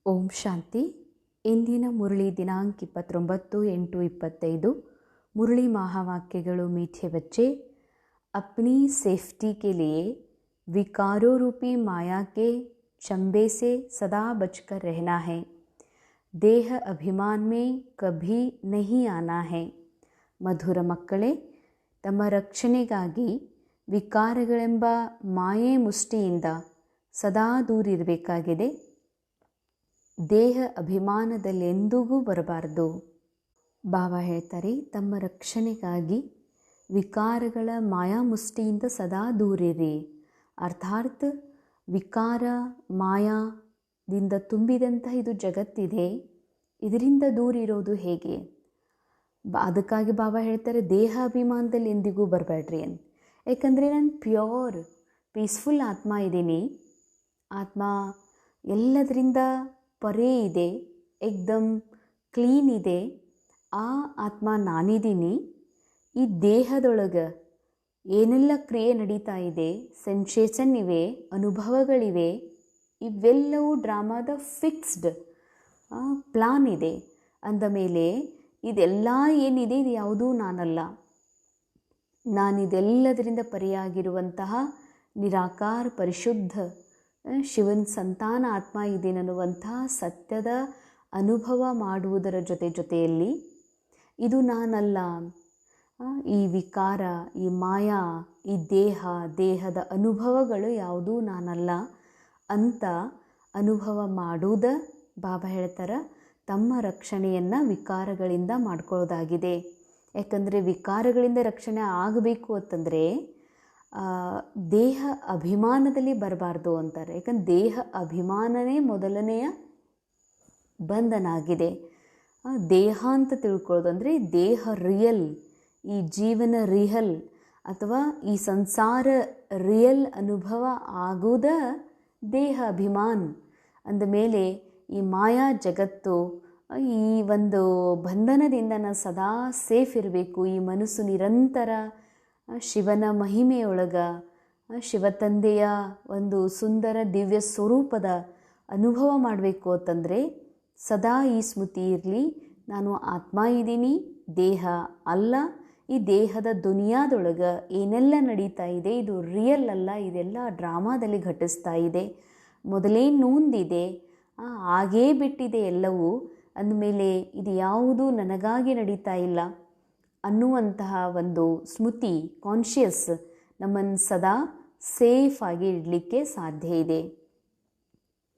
ಓಂ ಶಾಂತಿ. ಇಂದಿನ ಮುರಳಿ ದಿನಾಂಕ 29/8/25. मुरली महावाक्यಗಳು मीठे बच्चे, अपनी सेफ्टी के लिए विकारों रूपी माया के चंबे से सदा बचकर रहना है. देह अभिमान में कभी नहीं आना है. ಮಧುರ ಮಕ್ಕಳೇ, ತಮ್ಮ ರಕ್ಷಣೆಗಾಗಿ ವಿಕಾರಗಳೆಂಬ ಮಾಯೆ ಮುಷ್ಟಿಯಿಂದ ಸದಾ ದೂರಿರಬೇಕಾಗಿದೆ. ದೇಹ ಅಭಿಮಾನದಲ್ಲಿ ಎಂದಿಗೂ ಬರಬಾರ್ದು. ಬಾಬಾ ಹೇಳ್ತಾರೆ, ತಮ್ಮ ರಕ್ಷಣೆಗಾಗಿ ವಿಕಾರಗಳ ಮಾಯಾಮುಷ್ಟಿಯಿಂದ ಸದಾ ದೂರಿರಿ. ಅರ್ಥಾತ್ ವಿಕಾರ ಮಾಯಾದಿಂದ ತುಂಬಿದಂತಹ ಇದು ಜಗತ್ತಿದೆ, ಇದರಿಂದ ದೂರಿರೋದು ಹೇಗೆ? ಅದಕ್ಕಾಗಿ ಬಾಬಾ ಹೇಳ್ತಾರೆ, ದೇಹ ಅಭಿಮಾನದಲ್ಲಿ ಎಂದಿಗೂ ಬರಬೇಡ್ರಿ ಅಂತ. ಯಾಕಂದರೆ ನಾನು ಪ್ಯೂರ್ ಪೀಸ್ಫುಲ್ ಆತ್ಮ ಇದ್ದೀನಿ. ಆತ್ಮ ಎಲ್ಲದರಿಂದ ಪರೇ ಇದೆ, ಏಕ್ದಮ್ ಕ್ಲೀನ್ ಇದೆ. ಆ ಆತ್ಮ ನಾನಿದ್ದೀನಿ. ಈ ದೇಹದೊಳಗೆ ಏನೆಲ್ಲ ಕ್ರಿಯೆ ನಡೀತಾ ಇದೆ, ಸೆನ್ಸೇಷನ್ ಇವೆ, ಅನುಭವಗಳಿವೆ, ಇವೆಲ್ಲವೂ ಡ್ರಾಮಾದ ಫಿಕ್ಸ್ಡ್ ಪ್ಲಾನ್ ಇದೆ. ಅಂದ ಮೇಲೆ ಇದೆಲ್ಲ ಏನಿದೆ ಇದು ಯಾವುದೂ ನಾನಲ್ಲ. ನಾನಿದೆಲ್ಲದರಿಂದ ಪರಿಯಾಗಿರುವಂತಹ ನಿರಾಕಾರ ಪರಿಶುದ್ಧ ಶಿವನ ಸಂತಾನ ಆತ್ಮ ಇದೇನನ್ನುವಂತಹ ಸತ್ಯದ ಅನುಭವ ಮಾಡುವುದರ ಜೊತೆಯಲ್ಲಿ ಇದು ನಾನಲ್ಲ. ಈ ವಿಕಾರ, ಈ ಮಾಯಾ, ಈ ದೇಹದ ಅನುಭವಗಳು ಯಾವುದೂ ನಾನಲ್ಲ ಅಂತ ಅನುಭವ ಮಾಡುವುದ ಬಾಬಾ ಹೇಳ್ತಾರೆ. ತಮ್ಮ ರಕ್ಷಣೆಯನ್ನು ವಿಕಾರಗಳಿಂದ ಮಾಡ್ಕೊಳ್ಳೋದಾಗಿದೆ. ಯಾಕಂದರೆ ವಿಕಾರಗಳಿಂದ ರಕ್ಷಣೆ ಆಗಬೇಕು ಅಂತಂದರೆ ದೇಹ ಅಭಿಮಾನದಲ್ಲಿ ಬರಬಾರ್ದು ಅಂತಾರೆ. ಯಾಕಂದ್ರೆ ದೇಹ ಅಭಿಮಾನನೇ ಮೊದಲನೆಯ ಬಂಧನ ಆಗಿದೆ. ದೇಹ ಅಂತ ತಿಳ್ಕೊಳ್ಳೋದು ಅಂದರೆ ದೇಹ ರಿಯಲ್, ಈ ಜೀವನ ರಿಯಲ್ ಅಥವಾ ಈ ಸಂಸಾರ ರಿಯಲ್ ಅನುಭವ ಆಗುವುದ ದೇಹ ಅಭಿಮಾನ. ಅಂದಮೇಲೆ ಈ ಮಾಯಾ ಜಗತ್ತು, ಈ ಒಂದು ಬಂಧನದಿಂದ ನಾನು ಸದಾ ಸೇಫ್ ಇರಬೇಕು. ಈ ಮನಸ್ಸು ನಿರಂತರ ಶಿವನ ಮಹಿಮೆಯೊಳಗ, ಶಿವತಂದೆಯ ಒಂದು ಸುಂದರ ದಿವ್ಯ ಸ್ವರೂಪದ ಅನುಭವ ಮಾಡಬೇಕು ಅಂತಂದರೆ ಸದಾ ಈ ಸ್ಮೃತಿ ಇರಲಿ, ನಾನು ಆತ್ಮ ಇದ್ದೀನಿ, ದೇಹ ಅಲ್ಲ. ಈ ದೇಹದ ದುನಿಯಾದೊಳಗೆ ಏನೆಲ್ಲ ನಡೀತಾ ಇದೆ ಇದು ರಿಯಲ್ ಅಲ್ಲ, ಇದೆಲ್ಲ ಡ್ರಾಮಾದಲ್ಲಿ ಘಟಿಸ್ತಾ ಇದೆ. ಮೊದಲೇ ನೊಂದಿದೆ, ಆಗೇ ಬಿಟ್ಟಿದೆ ಎಲ್ಲವೂ. ಅಂದಮೇಲೆ ಇದು ಯಾವುದೂ ನನಗಾಗಿ ನಡೀತಾ ಇಲ್ಲ ಅನ್ನುವಂತಹ ಒಂದು ಸ್ಮೃತಿ, ಕಾನ್ಷಿಯಸ್ ನಮ್ಮನ್ನು ಸದಾ ಸೇಫ್ ಆಗಿ ಇಡಲಿಕ್ಕೆ ಸಾಧ್ಯ ಇದೆ.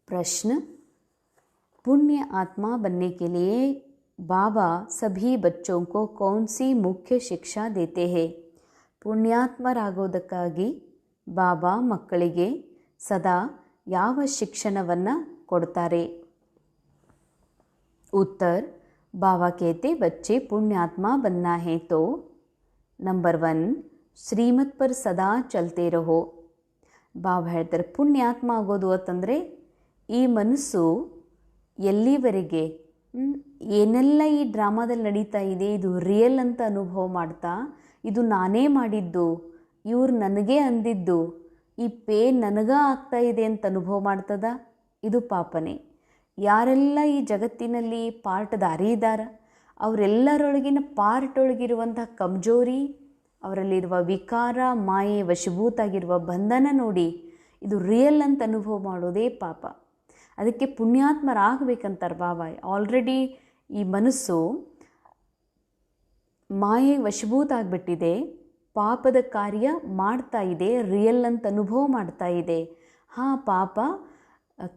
ಪ್ರಶ್ನೆ, पुण्य आत्मा बनने के लिए बाबा सभी बच्चों को कौन सी मुख्य शिक्षा देते हैं? ಪುಣ್ಯಾತ್ಮರಾಗೋದಕ್ಕಾಗಿ ಬಾಬಾ ಮಕ್ಕಳಿಗೆ ಸದಾ ಯಾವ ಶಿಕ್ಷಣವನ್ನು ಕೊಡ್ತಾರೆ? उत्तर, बाबा कहते बच्चे पुण्यात्मा बनना है तो नंबर 1 श्रीमत पर सदा चलते रहो. ಬಾಬಾ ಹೇಳ್ತಾರೆ, ಪುಣ್ಯಾತ್ಮ ಆಗೋದು ಅಂತಂದರೆ ಈ ಮನಸ್ಸು ಎಲ್ಲಿವರೆಗೆ ಏನೆಲ್ಲ ಈ ಡ್ರಾಮಾದಲ್ಲಿ ನಡೀತಾ ಇದೆ ಇದು ರಿಯಲ್ ಅಂತ ಅನುಭವ ಮಾಡ್ತಾ, ಇದು ನಾನೇ ಮಾಡಿದ್ದು, ಇವ್ರು ನನಗೇ ಅಂದಿದ್ದು, ಈ ಪೇನ್ ನನಗ ಆಗ್ತಾ ಇದೆ ಅಂತ ಅನುಭವ ಮಾಡ್ತದ, ಇದು ಪಾಪನೇ. ಯಾರೆಲ್ಲ ಈ ಜಗತ್ತಿನಲ್ಲಿ ಪಾರ್ಟ್ದಾರಿ ಇದ್ದಾರೆ ಅವರೆಲ್ಲರೊಳಗಿನ ಪಾರ್ಟ್ ಒಳಗಿರುವಂಥ ಕಮ್ಜೋರಿ, ಅವರಲ್ಲಿರುವ ವಿಕಾರ, ಮಾಯೆ, ವಶಭೂತ ಆಗಿರುವ ಬಂಧನ ನೋಡಿ ಇದು ರಿಯಲ್ ಅಂತ ಅನುಭವ ಮಾಡೋದೇ ಪಾಪ. ಅದಕ್ಕೆ ಪುಣ್ಯಾತ್ಮರಾಗಬೇಕಂತಾರೆ ಬಾಬಾ. ಆಲ್ರೆಡಿ ಈ ಮನಸ್ಸು ಮಾಯೆ ವಶಭೂತ ಆಗಿಬಿಟ್ಟಿದೆ, ಪಾಪದ ಕಾರ್ಯ ಮಾಡ್ತಾ ಇದೆ, ರಿಯಲ್ ಅಂತ ಅನುಭವ ಮಾಡ್ತಾ ಇದೆ. ಪಾಪ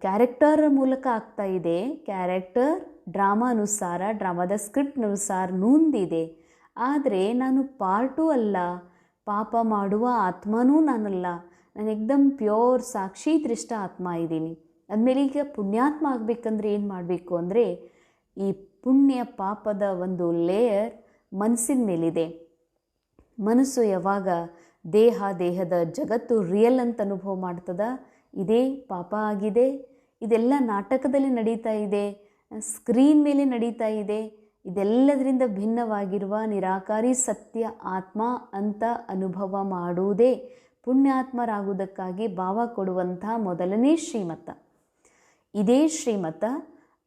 ಕ್ಯಾರೆಕ್ಟರ್ ಮೂಲಕ ಆಗ್ತಾ ಇದೆ, ಕ್ಯಾರೆಕ್ಟರ್ ಡ್ರಾಮಾ ಅನುಸಾರ, ಡ್ರಾಮಾದ ಸ್ಕ್ರಿಪ್ಟ್ ಅನುಸಾರ ನೊಂದಿದೆ. ಆದರೆ ನಾನು ಪಾರ್ಟೂ ಅಲ್ಲ, ಪಾಪ ಮಾಡುವ ಆತ್ಮನೂ ನಾನಲ್ಲ, ನಾನು ಏಕ್ದಮ್ ಪ್ಯೂರ್ ಸಾಕ್ಷಿ ದೃಷ್ಟ ಆತ್ಮ ಇದ್ದೀನಿ. ಅಂದಮೇಲೆ ಈಗ ಪುಣ್ಯಾತ್ಮ ಆಗಬೇಕಂದ್ರೆ ಏನು ಮಾಡಬೇಕು ಅಂದರೆ, ಈ ಪುಣ್ಯ ಪಾಪದ ಒಂದು ಲೇಯರ್ ಮನಸ್ಸಿನ ಮೇಲಿದೆ. ಮನಸ್ಸು ಯಾವಾಗ ದೇಹದ ಜಗತ್ತು ರಿಯಲ್ ಅಂತ ಅನುಭವ ಮಾಡ್ತದ, ಇದೇ ಪಾಪ ಆಗಿದೆ, ಇದೆಲ್ಲ ನಾಟಕದಲ್ಲಿ ನಡೀತಾ ಇದೆ, ಸ್ಕ್ರೀನ್ ಮೇಲೆ ನಡೀತಾ ಇದೆ, ಇದೆಲ್ಲದರಿಂದ ಭಿನ್ನವಾಗಿರುವ ನಿರಾಕಾರಿ ಸತ್ಯ ಆತ್ಮ ಅಂತ ಅನುಭವ ಮಾಡುವುದೇ ಪುಣ್ಯಾತ್ಮರಾಗುವುದಕ್ಕಾಗಿ ಬಾಬಾ ಕೊಡುವಂಥ ಮೊದಲನೇ ಶ್ರೀಮತ. ಇದೇ ಶ್ರೀಮತ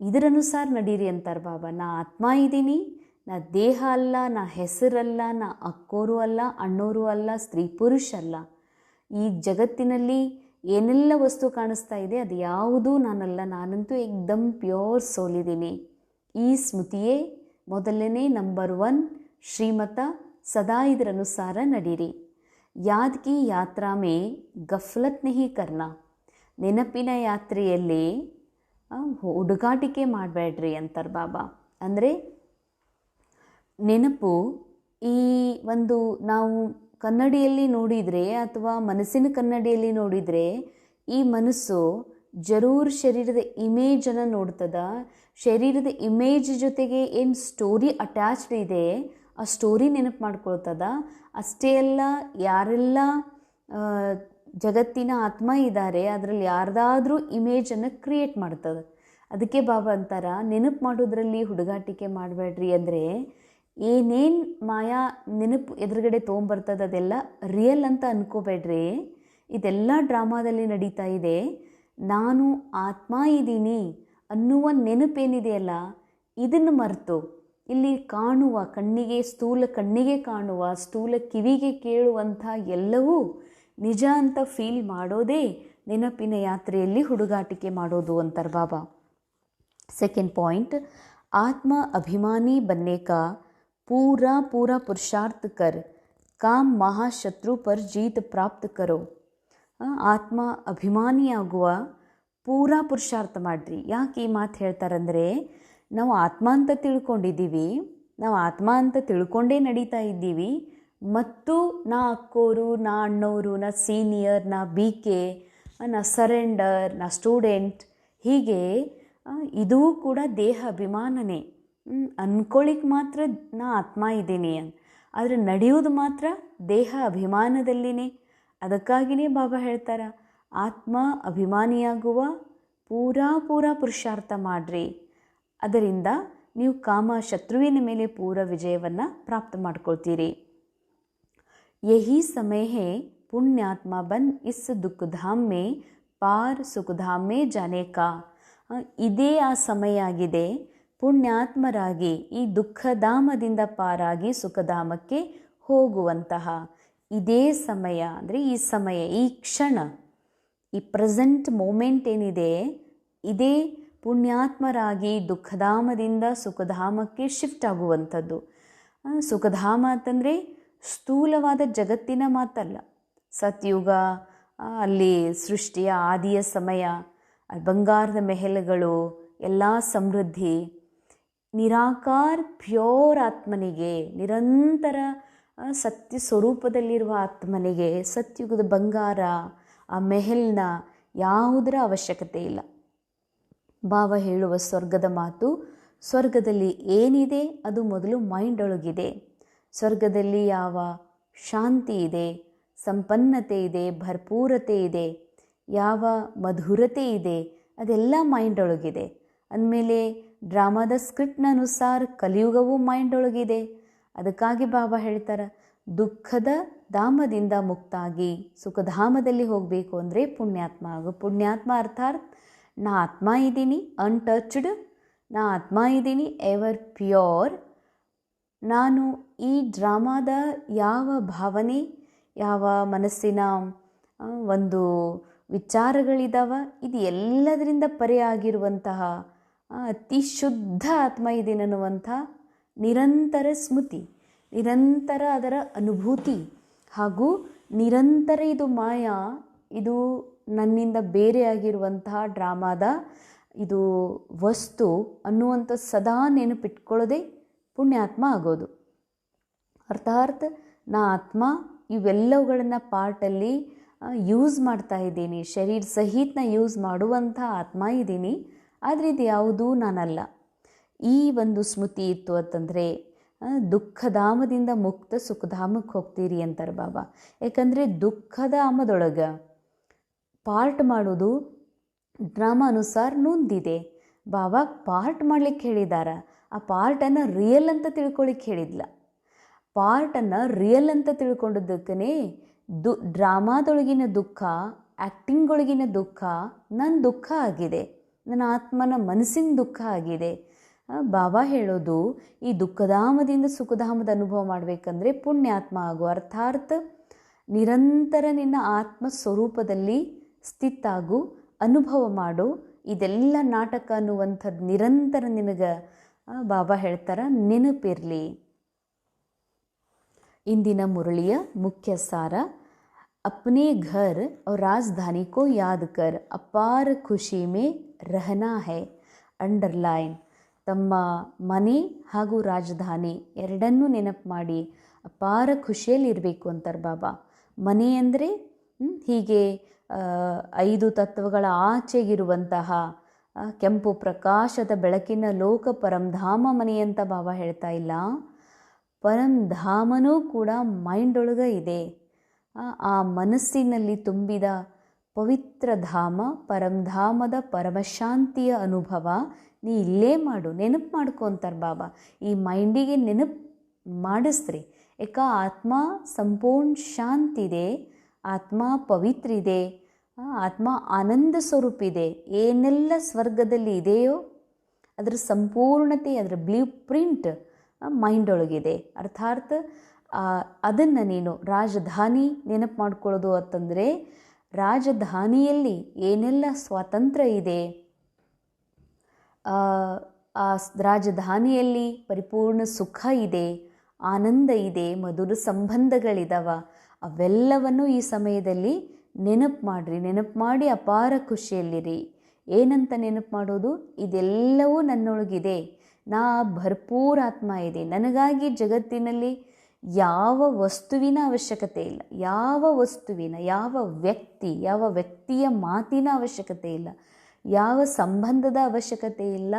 ಇದರನುಸಾರ ನಡೀರಿ ಅಂತಾರೆ ಬಾಬಾ. ನಾ ಆತ್ಮ ಇದ್ದೀನಿ, ನಾ ದೇಹ ಅಲ್ಲ, ನಾ ಹೆಸರಲ್ಲ, ನಾ ಅಕ್ಕೋರು ಅಲ್ಲ, ಅಣ್ಣೋರು ಅಲ್ಲ, ಸ್ತ್ರೀ ಪುರುಷ ಅಲ್ಲ. ಈ ಜಗತ್ತಿನಲ್ಲಿ ಏನೆಲ್ಲ ವಸ್ತು ಕಾಣಿಸ್ತಾ ಇದೆ ಅದು ಯಾವುದೂ ನಾನಲ್ಲ, ನಾನಂತೂ ಏಕ್ದಮ್ ಪ್ಯೂರ್ ಸೋಲ್ ಇದ್ದೀನಿ. ಈ ಸ್ಮೃತಿಯೇ ಮೊದಲನೇ ನಂಬರ್ 1 ಶ್ರೀಮತ. ಸದಾ ಇದರನುಸಾರ ನಡೀರಿ. ಯಾದ್ ಕಿ ಯಾತ್ರಾ ಮೇ ಗಫ್ಲತ್ ನಹಿ ಕರ್ನಾ. ನೆನಪಿನ ಯಾತ್ರೆಯಲ್ಲಿ ಹುಡುಗಾಟಿಕೆ ಮಾಡಬೇಡ್ರಿ ಅಂತಾರೆ ಬಾಬಾ. ಅಂದರೆ ನೆನಪು ಈ ಒಂದು ನಾವು ಕನ್ನಡಿಯಲ್ಲಿ ನೋಡಿದರೆ ಅಥವಾ ಮನಸ್ಸಿನ ಕನ್ನಡಿಯಲ್ಲಿ ನೋಡಿದರೆ ಈ ಮನಸ್ಸು ಜರೂರ್ ಶರೀರದ ಇಮೇಜನ್ನು ನೋಡ್ತದ. ಶರೀರದ ಇಮೇಜ್ ಜೊತೆಗೆ ಏನು ಸ್ಟೋರಿ ಅಟ್ಯಾಚ್ಡ್ ಇದೆ ಆ ಸ್ಟೋರಿ ನೆನಪು ಮಾಡ್ಕೊಳ್ತದ. ಅಷ್ಟೇ ಅಲ್ಲ, ಯಾರೆಲ್ಲ ಜಗತ್ತಿನ ಆತ್ಮ ಇದ್ದಾರೆ ಅದರಲ್ಲಿ ಯಾರ್ದಾದ್ರೂ ಇಮೇಜನ್ನು ಕ್ರಿಯೇಟ್ ಮಾಡ್ತದೆ. ಅದಕ್ಕೆ ಬಾಬಾ ಅಂತಾರ ನೆನಪು ಮಾಡೋದ್ರಲ್ಲಿ ಹುಡುಗಾಟಿಕೆ ಮಾಡಬೇಡ್ರಿ. ಅಂದರೆ ಏನೇನು ಮಾಯಾ ನೆನಪು ಎದುರುಗಡೆ ತೊಗೊಂಬರ್ತದೆ ಅದೆಲ್ಲ ರಿಯಲ್ ಅಂತ ಅನ್ಕೋಬೇಡ್ರಿ. ಇದೆಲ್ಲ ಡ್ರಾಮಾದಲ್ಲಿ ನಡೀತಾ ಇದೆ. ನಾನು ಆತ್ಮ ಇದ್ದೀನಿ ಅನ್ನುವ ನೆನಪೇನಿದೆಯಲ್ಲ ಇದನ್ನು ಮರೆತು ಇಲ್ಲಿ ಕಾಣುವ ಕಣ್ಣಿಗೆ, ಸ್ಥೂಲ ಕಣ್ಣಿಗೆ ಕಾಣುವ, ಸ್ಥೂಲ ಕಿವಿಗೆ ಕೇಳುವಂಥ ಎಲ್ಲವೂ ನಿಜ ಅಂತ ಫೀಲ್ ಮಾಡೋದೇ ನೆನಪಿನ ಯಾತ್ರೆಯಲ್ಲಿ ಹುಡುಗಾಟಿಕೆ ಮಾಡೋದು ಅಂತಾರೆ ಬಾಬಾ. ಸೆಕೆಂಡ್ ಪಾಯಿಂಟ್, ಆತ್ಮ ಅಭಿಮಾನಿ ಬನ್ನೆ ಕಾ पूरा पुरुषार्थ कर काम महाशत्रु पर जीत प्राप्त करो. ಆತ್ಮ ಅಭಿಮಾನಿಯಾಗುವ ಪೂರಾ ಪುರುಷಾರ್ಥ ಮಾಡಿರಿ. ಯಾಕೆ ಈ ಮಾತು ಹೇಳ್ತಾರಂದರೆ, ನಾವು ಆತ್ಮ ಅಂತ ತಿಳ್ಕೊಂಡಿದ್ದೀವಿ, ನಾವು ಆತ್ಮ ಅಂತ ತಿಳ್ಕೊಂಡೇ ನಡೀತಾ ಇದ್ದೀವಿ. ಮತ್ತು ನಾ ಅಕ್ಕೋರು, ನಾ ಅಣ್ಣವರು, ನಾ ಸೀನಿಯರ್, ನಾ BK, ನಾ ಸರೆಂಡರ್, ನಾ ಸ್ಟೂಡೆಂಟ್, ಹೀಗೆ ಇದೂ ಕೂಡ ದೇಹ ಅಭಿಮಾನನೇ. ಅಂದ್ಕೊಳ್ಳಿಕ್ಕೆ ಮಾತ್ರ ನಾ ಆತ್ಮ ಇದ್ದೀನಿ ಆದರೆ ನಡೆಯೋದು ಮಾತ್ರ ದೇಹ ಅಭಿಮಾನದಲ್ಲಿನೇ. ಅದಕ್ಕಾಗಿಯೇ ಬಾಬಾ ಹೇಳ್ತಾರೆ ಆತ್ಮ ಅಭಿಮಾನಿಯಾಗುವ ಪೂರಾ ಪುರುಷಾರ್ಥ ಮಾಡ್ರಿ. ಅದರಿಂದ ನೀವು ಕಾಮ ಶತ್ರುವಿನ ಮೇಲೆ ಪೂರ ವಿಜಯವನ್ನು ಪ್ರಾಪ್ತ ಮಾಡ್ಕೊಳ್ತೀರಿ. ಯಹಿ ಸಮಯ ಹೇ ಪುಣ್ಯಾತ್ಮ ಬನ್ ಇಸ್ ದುಃಖಧಾಮ್ ಮೇ ಪಾರ್ ಸುಖಧಾಮ್ ಮೇ ಜಾನೆ ಕಾ. ಇದೇ ಆ ಸಮಯ ಆಗಿದೆ ಪುಣ್ಯಾತ್ಮರಾಗಿ ಈ ದುಃಖಧಾಮದಿಂದ ಪಾರಾಗಿ ಸುಖಧಾಮಕ್ಕೆ ಹೋಗುವಂತಹ ಇದೇ ಸಮಯ. ಅಂದರೆ ಈ ಸಮಯ, ಈ ಕ್ಷಣ, ಈ ಪ್ರೆಸೆಂಟ್ ಮೂಮೆಂಟ್ ಏನಿದೆ ಇದೇ ಪುಣ್ಯಾತ್ಮರಾಗಿ ದುಃಖಧಾಮದಿಂದ ಸುಖಧಾಮಕ್ಕೆ ಶಿಫ್ಟ್ ಆಗುವಂಥದ್ದು. ಸುಖಧಾಮ ಅಂತಂದರೆ ಸ್ಥೂಲವಾದ ಜಗತ್ತಿನ ಮಾತಲ್ಲ. ಸತ್ಯುಗ, ಅಲ್ಲಿ ಸೃಷ್ಟಿಯ ಆದಿಯ ಸಮಯ, ಬಂಗಾರದ ಮೆಹಲುಗಳು, ಎಲ್ಲ ಸಮೃದ್ಧಿ. ನಿರಾಕಾರ ಪ್ಯೂರ್ ಆತ್ಮನಿಗೆ, ನಿರಂತರ ಸತ್ಯ ಸ್ವರೂಪದಲ್ಲಿರುವ ಆತ್ಮನಿಗೆ ಸತ್ಯುಗದ ಬಂಗಾರ, ಆ ಮೆಹಲ್ನ ಯಾವುದರ ಅವಶ್ಯಕತೆ ಇಲ್ಲ. ಬಾಬಾ ಹೇಳುವ ಸ್ವರ್ಗದ ಮಾತು, ಸ್ವರ್ಗದಲ್ಲಿ ಏನಿದೆ ಅದು ಮೊದಲು ಮೈಂಡ್ ಒಳಗಿದೆ. ಸ್ವರ್ಗದಲ್ಲಿ ಯಾವ ಶಾಂತಿ ಇದೆ, ಸಂಪನ್ನತೆ ಇದೆ, ಭರ್ಪೂರತೆ ಇದೆ, ಯಾವ ಮಧುರತೆ ಇದೆ ಅದೆಲ್ಲ ಮೈಂಡ್ ಒಳಗಿದೆ. ಅಂದಮೇಲೆ ಡ್ರಾಮಾದ ಸ್ಕ್ರಿಪ್ಟ್ನ ಅನುಸಾರ ಕಲಿಯುಗವೂ ಮೈಂಡ್ ಒಳಗಿದೆ. ಅದಕ್ಕಾಗಿ ಬಾಬಾ ಹೇಳ್ತಾರೆ ದುಃಖದ ಧಾಮದಿಂದ ಮುಕ್ತಾಗಿ ಸುಖಧಾಮದಲ್ಲಿ ಹೋಗಬೇಕು ಅಂದರೆ ಪುಣ್ಯಾತ್ಮ ಆಗು. ಪುಣ್ಯಾತ್ಮ ಅರ್ಥಾತ್ ನಾ ಆತ್ಮ ಇದ್ದೀನಿ ಅನ್ಟಚ್ಡ್, ನಾ ಆತ್ಮ ಇದ್ದೀನಿ ಎವರ್ ಪ್ಯೂರ್. ನಾನು ಈ ಡ್ರಾಮಾದ ಯಾವ ಭಾವನೆ, ಯಾವ ಮನಸ್ಸಿನ ಒಂದು ವಿಚಾರಗಳಿದ್ದಾವ ಇದು ಎಲ್ಲದರಿಂದ ಪರೆಯಾಗಿರುವಂತಹ ಅತಿ ಶುದ್ಧ ಆತ್ಮ ಇದ್ದೀನಿ ಅನ್ನುವಂಥ ನಿರಂತರ ಸ್ಮೃತಿ, ನಿರಂತರ ಅದರ ಅನುಭೂತಿ, ಹಾಗೂ ನಿರಂತರ ಇದು ಮಾಯಾ, ಇದು ನನ್ನಿಂದ ಬೇರೆಯಾಗಿರುವಂತಹ ಡ್ರಾಮಾದ ಇದು ವಸ್ತು ಅನ್ನುವಂಥ ಸದಾ ನೆನಪಿಟ್ಕೊಳ್ಳೋದೇ ಪುಣ್ಯಾತ್ಮ ಆಗೋದು. ಅರ್ಥಾತ್ ನಾ ಆತ್ಮ ಇವೆಲ್ಲವುಗಳನ್ನು ಪಾರ್ಟಲ್ಲಿ ಯೂಸ್ ಮಾಡ್ತಾ ಇದ್ದೀನಿ, ಶರೀರ ಸಹಿತ ಯೂಸ್ ಮಾಡುವಂಥ ಆತ್ಮ ಇದ್ದೀನಿ, ಆದರೆ ಇದು ಯಾವುದೂ ನಾನಲ್ಲ. ಈ ಒಂದು ಸ್ಮೃತಿ ಇತ್ತು ಅಂತಂದರೆ ದುಃಖಧಾಮದಿಂದ ಮುಕ್ತ ಸುಖಧಾಮಕ್ಕೆ ಹೋಗ್ತೀರಿ ಅಂತಾರೆ ಬಾಬಾ. ಯಾಕಂದರೆ ದುಃಖಧಾಮದೊಳಗೆ ಪಾರ್ಟ್ ಮಾಡೋದು ಡ್ರಾಮಾ ಅನುಸಾರ ನೊಂದಿದೆ. ಬಾಬಾ ಪಾರ್ಟ್ ಮಾಡಲಿಕ್ಕೆ ಹೇಳಿದಾರ, ಆ ಪಾರ್ಟನ್ನು ರಿಯಲ್ ಅಂತ ತಿಳ್ಕೊಳ್ಳಿಕ್ಕೆ ಹೇಳಿದ್ಲ. ಪಾರ್ಟನ್ನು ರಿಯಲ್ ಅಂತ ತಿಳ್ಕೊಂಡಿದ್ದಕ್ಕೇ ಡ್ರಾಮಾದೊಳಗಿನ ದುಃಖ, ಆ್ಯಕ್ಟಿಂಗ್ಗೊಳಗಿನ ದುಃಖ ನನ್ನ ದುಃಖ ಆಗಿದೆ. ನನ್ನ ಆತ್ಮನ ಮನಸ್ಸಿನ ದುಃಖ ಆಗಿದೆ. ಬಾಬಾ ಹೇಳೋದು, ಈ ದುಃಖಧಾಮದಿಂದ ಸುಖಧಾಮದ ಅನುಭವ ಮಾಡಬೇಕಂದ್ರೆ ಪುಣ್ಯಾತ್ಮ ಆಗು, ಅರ್ಥಾತ್ ನಿರಂತರ ನಿನ್ನ ಆತ್ಮ ಸ್ವರೂಪದಲ್ಲಿ ಸ್ಥಿತಾಗು, ಅನುಭವ ಮಾಡು. ಇದೆಲ್ಲ ನಾಟಕ ಅನ್ನುವಂಥದ್ದು ನಿರಂತರ ನಿನಗೆ ಬಾಬಾ ಹೇಳ್ತಾರ, ನೆನಪಿರಲಿ. ಇಂದಿನ ಮುರಳಿಯ ಮುಖ್ಯ ಸಾರ, अपने घर और राजधानी को याद कर अपार खुशी में रहना है. ಅಂಡರ್ಲೈನ್. ತಮ್ಮ ಮನೆ ಹಾಗೂ ರಾಜಧಾನಿ ಎರಡನ್ನೂ ನೆನಪು ಮಾಡಿ ಅಪಾರ ಖುಷಿಯಲ್ಲಿ ಇರಬೇಕು ಅಂತಾರೆ ಬಾಬಾ. ಮನೆ ಅಂದರೆ ಹೀಗೆ 5 ತತ್ವಗಳ ಆಚೆಗಿರುವಂತಹ ಕೆಂಪು ಪ್ರಕಾಶದ ಬೆಳಕಿನ ಲೋಕ ಪರಂಧಾಮ ಮನೆ ಅಂತ ಬಾಬಾ ಹೇಳ್ತಾ ಇಲ್ಲ. ಪರಂಧಾಮನೂ ಕೂಡ ಮೈಂಡ್ ಒಳಗೆ ಇದೆ. ಆ ಮನಸ್ಸಿನಲ್ಲಿ ತುಂಬಿದ ಪವಿತ್ರ ಧಾಮ, ಪರಂಧಾಮದ ಪರಮಶಾಂತಿಯ ಅನುಭವ ನೀ ಇಲ್ಲೇ ಮಾಡು, ನೆನಪು ಮಾಡ್ಕೊ ಅಂತಾರೆ ಬಾಬಾ. ಈ ಮೈಂಡಿಗೆ ನೆನಪು ಮಾಡಿಸ್ರಿ. ಏಕ ಆತ್ಮ ಸಂಪೂರ್ಣ ಶಾಂತಿದೆ, ಆತ್ಮ ಪವಿತ್ರ ಇದೆ, ಆತ್ಮ ಆನಂದ ಸ್ವರೂಪ ಇದೆ. ಏನೆಲ್ಲ ಸ್ವರ್ಗದಲ್ಲಿ ಇದೆಯೋ ಅದರ ಸಂಪೂರ್ಣತೆ, ಅದರ ಬ್ಲೂ ಪ್ರಿಂಟ್ ಮೈಂಡ್ ಒಳಗಿದೆ. ಅರ್ಥಾತ್ ಅದನ್ನು ನೀನು ರಾಜಧಾನಿ ನೆನಪು ಮಾಡ್ಕೊಳ್ಳೋದು ಅಂತಂದರೆ, ರಾಜಧಾನಿಯಲ್ಲಿ ಏನೆಲ್ಲ ಸ್ವಾತಂತ್ರ್ಯ ಇದೆ, ಆ ರಾಜಧಾನಿಯಲ್ಲಿ ಪರಿಪೂರ್ಣ ಸುಖ ಇದೆ, ಆನಂದ ಇದೆ, ಮಧುರ ಸಂಬಂಧಗಳಿದಾವ. ಅವೆಲ್ಲವನ್ನು ಈ ಸಮಯದಲ್ಲಿ ನೆನಪು ಮಾಡಿರಿ. ನೆನಪು ಮಾಡಿ ಅಪಾರ ಖುಷಿಯಲ್ಲಿರಿ. ಏನಂತ ನೆನಪು ಮಾಡೋದು? ಇದೆಲ್ಲವೂ ನನ್ನೊಳಗಿದೆ, ನಾ ಭರ್ಪೂರ ಆತ್ಮ ಇದೆ. ನನಗಾಗಿ ಜಗತ್ತಿನಲ್ಲಿ ಯಾವ ವಸ್ತುವಿನ ಅವಶ್ಯಕತೆ ಇಲ್ಲ, ಯಾವ ವಸ್ತುವಿನ, ಯಾವ ವ್ಯಕ್ತಿಯ ಮಾತಿನ ಅವಶ್ಯಕತೆ ಇಲ್ಲ, ಯಾವ ಸಂಬಂಧದ ಅವಶ್ಯಕತೆ ಇಲ್ಲ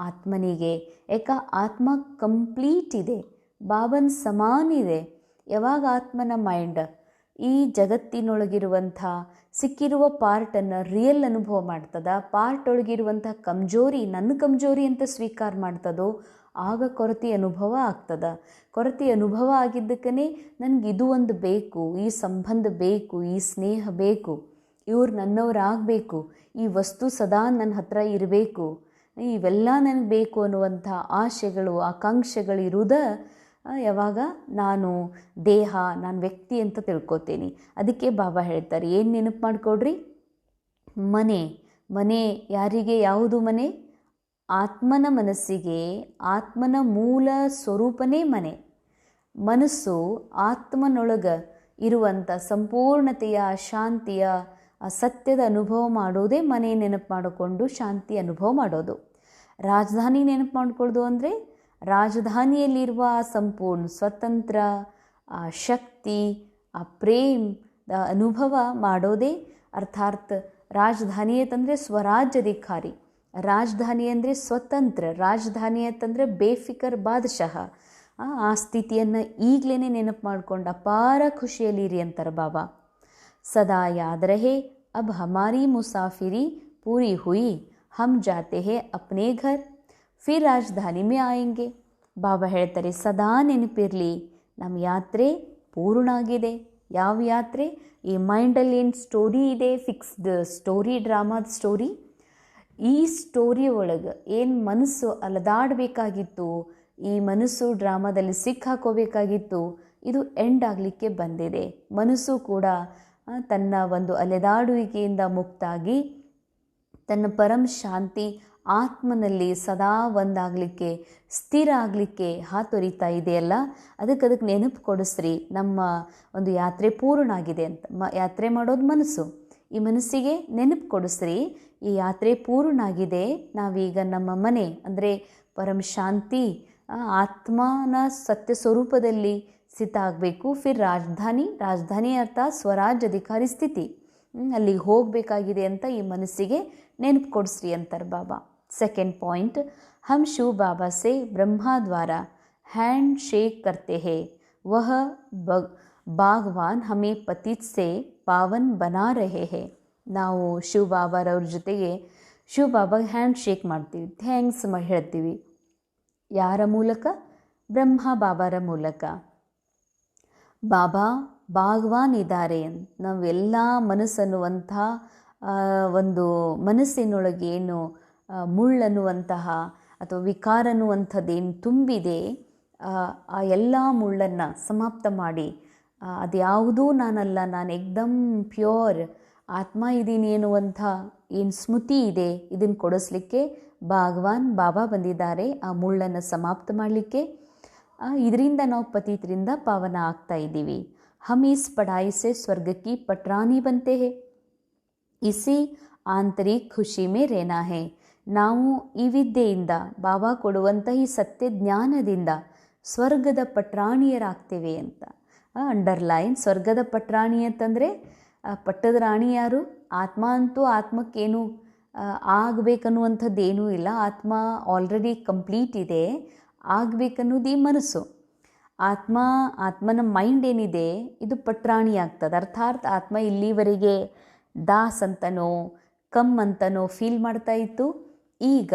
ಆತ್ಮನಿಗೆ. ಯಾಕ ಆತ್ಮ ಕಂಪ್ಲೀಟ್ ಇದೆ, ಬಾಬನ್ ಸಮಾನ ಇದೆ. ಯಾವಾಗ ಆತ್ಮನ ಮೈಂಡ್ ಈ ಜಗತ್ತಿನೊಳಗಿರುವಂಥ ಸಿಕ್ಕಿರುವ ಪಾರ್ಟನ್ನು ರಿಯಲ್ ಅನುಭವ ಮಾಡ್ತದ, ಪಾರ್ಟ್ ಒಳಗಿರುವಂಥ ಕಮ್ಜೋರಿ ನನ್ನ ಕಮ್ಜೋರಿ ಅಂತ ಸ್ವೀಕಾರ ಮಾಡ್ತದೋ, ಆಗ ಕೊರತೆ ಅನುಭವ ಆಗ್ತದ. ಕೊರತೆ ಅನುಭವ ಆಗಿದ್ದಕ್ಕೇ ನನಗೆ ಇದು ಒಂದು ಬೇಕು, ಈ ಸಂಬಂಧ ಬೇಕು, ಈ ಸ್ನೇಹ ಬೇಕು, ಇವ್ರು ನನ್ನವರಾಗಬೇಕು, ಈ ವಸ್ತು ಸದಾ ನನ್ನ ಹತ್ರ ಇರಬೇಕು, ಇವೆಲ್ಲ ನನಗೆ ಬೇಕು ಅನ್ನುವಂಥ ಆಶೆಗಳು, ಆಕಾಂಕ್ಷೆಗಳು ಇರುವುದ ಯಾವಾಗ ನಾನು ದೇಹ, ನಾನು ವ್ಯಕ್ತಿ ಅಂತ ತಿಳ್ಕೊತೀನಿ. ಅದಕ್ಕೆ ಬಾಬಾ ಹೇಳ್ತಾರೆ, ಏನು ನೆನಪು ಮಾಡಿಕೊಡ್ರಿ? ಮನೆ ಯಾರಿಗೆ? ಯಾವುದು ಮನೆ? ಆತ್ಮನ ಮನಸ್ಸಿಗೆ ಆತ್ಮನ ಮೂಲ ಸ್ವರೂಪನೇ ಮನೆ. ಮನಸ್ಸು ಆತ್ಮನೊಳಗೆ ಇರುವಂಥ ಸಂಪೂರ್ಣತೆಯ, ಶಾಂತಿಯ, ಸತ್ಯದ ಅನುಭವ ಮಾಡೋದೇ ಮನೆ ನೆನಪು ಮಾಡಿಕೊಂಡು ಶಾಂತಿ ಅನುಭವ ಮಾಡೋದು. ರಾಜಧಾನಿ ನೆನಪು ಮಾಡಿಕೊಳ್ಳೋದು ಅಂದರೆ ರಾಜಧಾನಿಯಲ್ಲಿರುವ ಸಂಪೂರ್ಣ ಸ್ವತಂತ್ರ, ಆ ಶಕ್ತಿ, ಆ ಪ್ರೇಮದ ಅನುಭವ ಮಾಡೋದೇ. ಅರ್ಥಾತ್ ರಾಜಧಾನಿ ಅಂತಂದರೆ ಸ್ವರಾಜ್ಯಾಧಿಕಾರಿ, ರಾಜಧಾನಿ ಅಂದರೆ ಸ್ವತಂತ್ರ, ರಾಜಧಾನಿ ಅಂತಂದರೆ ಬೇಫಿಕರ್ ಬಾದಶಾಹ. ಆ ಸ್ಥಿತಿಯನ್ನು ಈಗಲೇ ನೆನಪು ಮಾಡ್ಕೊಂಡು ಅಪಾರ ಖುಷಿಯಲ್ಲಿರಿ ಅಂತಾರೆ ಬಾಬಾ. ಸದಾ ಯಾದ್ ರಹೆ ಅಬ್ ಹಮಾರಿ ಮುಸಾಫಿರಿ ಪೂರಿ ಹುಯಿ, ಹಮ್ ಜಾತೆ ಹೇ ಅಪ್ನೇ ಘರ್, ಫಿರ್ ರಾಜಧಾನಿ ಮೇ ಆಯೆಂಗೆ. ಬಾಬಾ ಹೇಳ್ತಾರೆ, ಸದಾ ನೆನಪಿರಲಿ, ನಮ್ಮ ಯಾತ್ರೆ ಪೂರ್ಣ ಆಗಿದೆ. ಯಾವ ಯಾತ್ರೆ? ಈ ಮೈಂಡಲ್ಲಿ ಏನು ಸ್ಟೋರಿ ಇದೆ, ಫಿಕ್ಸ್ಡ್ ಸ್ಟೋರಿ, ಡ್ರಾಮಾದ ಸ್ಟೋರಿ, ಈ ಸ್ಟೋರಿ ಒಳಗೆ ಏನು ಮನಸ್ಸು ಅಲದಾಡಬೇಕಾಗಿತ್ತು, ಈ ಮನಸ್ಸು ಡ್ರಾಮಾದಲ್ಲಿ ಸಿಕ್ಕಾಕೋಬೇಕಾಗಿತ್ತು, ಇದು ಎಂಡ್ ಆಗಲಿಕ್ಕೆ ಬಂದಿದೆ. ಮನಸ್ಸು ಕೂಡ ತನ್ನ ಒಂದು ಅಲೆದಾಡುವಿಕೆಯಿಂದ ಮುಕ್ತಾಗಿ ತನ್ನ ಪರಂ ಶಾಂತಿ ಆತ್ಮನಲ್ಲಿ ಸದಾ ಒಂದಾಗಲಿಕ್ಕೆ, ಸ್ಥಿರ ಆಗಲಿಕ್ಕೆ ಹಾತೊರಿತಾ ಇದೆಯಲ್ಲ. ಅದಕ್ಕೆ ನೆನಪು ಕೊಡಿಸ್ರಿ, ನಮ್ಮ ಒಂದು ಯಾತ್ರೆ ಪೂರ್ಣ ಆಗಿದೆ ಅಂತ. ಯಾತ್ರೆ ಮಾಡೋದು ಮನಸ್ಸು. ಈ ಮನಸ್ಸಿಗೆ ನೆನಪು ಕೊಡಿಸ್ರಿ, ಈ ಯಾತ್ರೆ ಪೂರ್ಣ ಆಗಿದೆ. ನಾವೀಗ ನಮ್ಮ ಮನೆ ಅಂದರೆ ಪರಂ ಶಾಂತಿ ಆತ್ಮನ ಸತ್ಯ ಸ್ವರೂಪದಲ್ಲಿ ಸ್ಥಿತ ಆಗಬೇಕು. ಫಿರ್ ರಾಜಧಾನಿ ಅರ್ಥಾತ್ ಸ್ವರಾಜ್ಯಾಧಿಕಾರಿ ಸ್ಥಿತಿ, ಅಲ್ಲಿಗೆ ಹೋಗಬೇಕಾಗಿದೆ ಅಂತ ಈ ಮನಸ್ಸಿಗೆ ನೆನಪು ಕೊಡಿಸ್ರಿ ಅಂತಾರೆ ಬಾಬಾ. ಸೆಕೆಂಡ್ ಪಾಯಿಂಟ್, ಹಮ್ ಶಿವ ಬಾಬಾ ಸೆ ಬ್ರಹ್ಮ ದ್ವಾರ ಹ್ಯಾಂಡ್ ಶೇಕ್ ಕರ್ತೆ ಹೇ, ವಹ ಬಾಗ್ವಾನ್ ಹಮೇ ಪತಿತ್ ಸೆ ಪಾವನ್ ಬನಾ ರಹೆ ಹೇ. ನಾವು ಶಿವ ಬಾಬಾರವ್ರ ಜೊತೆಗೆ ಶಿವ ಬಾಬಾಗೆ ಹ್ಯಾಂಡ್ ಶೇಕ್ ಮಾಡ್ತೀವಿ, ಥ್ಯಾಂಕ್ಸ್ ಹೇಳ್ತೀವಿ. ಯಾರ ಮೂಲಕ? ಬ್ರಹ್ಮ ಬಾಬಾರ ಮೂಲಕ. ಬಾಬಾ ಬಾಗ್ವಾನ್ ಇದ್ದಾರೆ. ನಾವೆಲ್ಲ ಮನಸ್ಸನ್ನುವಂಥ ಒಂದು ಮನಸ್ಸಿನೊಳಗೆ ಏನು ಮುಳ್ಳನ್ನುವಂತಹ ಅಥವಾ ವಿಕಾರ ಅನ್ನುವಂಥದ್ದೇನು ತುಂಬಿದೆ, ಆ ಎಲ್ಲ ಮುಳ್ಳನ್ನು ಸಮಾಪ್ತ ಮಾಡಿ ಅದ್ಯಾವುದೂ ನಾನಲ್ಲ, ನಾನು ಏಕ್ದಮ್ ಪ್ಯೂರ್ ಆತ್ಮ ಇದ್ದೀನಿ ಎನ್ನುವಂಥ ಏನು ಸ್ಮೃತಿ ಇದೆ, ಇದನ್ನು ಕೊಡಿಸ್ಲಿಕ್ಕೆ ಭಗವಾನ್ ಬಾಬಾ ಬಂದಿದ್ದಾರೆ ಆ ಮುಳ್ಳನ್ನು ಸಮಾಪ್ತ ಮಾಡಲಿಕ್ಕೆ. ಇದರಿಂದ ನಾವು ಪತಿತರಿಂದ ಪಾವನ ಆಗ್ತಾ ಇದ್ದೀವಿ. ಹಮ್ ಇಸ್ ಪಢಾಯಿ ಸೆ ಸ್ವರ್ಗ ಕಿ ಪಟ್ರಾನಿ ಬಂತೆ ಹೇ, ಇಸಿ ಆಂತರಿಕ್ ಖುಷಿ ಮೇ ರೇನಾ ಹೇ. ನಾವು ಈ ವಿದ್ಯೆಯಿಂದ, ಬಾಬಾ ಕೊಡುವಂಥ ಈ ಸತ್ಯ ಜ್ಞಾನದಿಂದ ಸ್ವರ್ಗದ ಪಟ್ರಾಣಿಯರಾಗ್ತೇವೆ ಅಂತ. ಅಂಡರ್ಲೈನ್, ಸ್ವರ್ಗದ ಪಟ್ರಾಣಿ ಅಂತಂದರೆ ಪಟ್ಟದ ರಾಣಿ ಯಾರು? ಆತ್ಮ ಅಂತೂ ಆತ್ಮಕ್ಕೇನು ಆಗಬೇಕನ್ನುವಂಥದ್ದೇನೂ ಇಲ್ಲ. ಆತ್ಮ ಆಲ್ರೆಡಿ ಕಂಪ್ಲೀಟ್ ಇದೆ. ಆಗಬೇಕನ್ನೋದು ಈ ಮನಸ್ಸು. ಆತ್ಮನ ಮೈಂಡ್ ಏನಿದೆ ಇದು ಪಟ್ರಾಣಿ ಆಗ್ತದೆ. ಅರ್ಥಾತ್ ಆತ್ಮ ಇಲ್ಲಿವರೆಗೆ ದಾಸ್ ಅಂತನೋ ಕಮ್ ಅಂತನೋ ಫೀಲ್ ಮಾಡ್ತಾ ಇತ್ತು. ಈಗ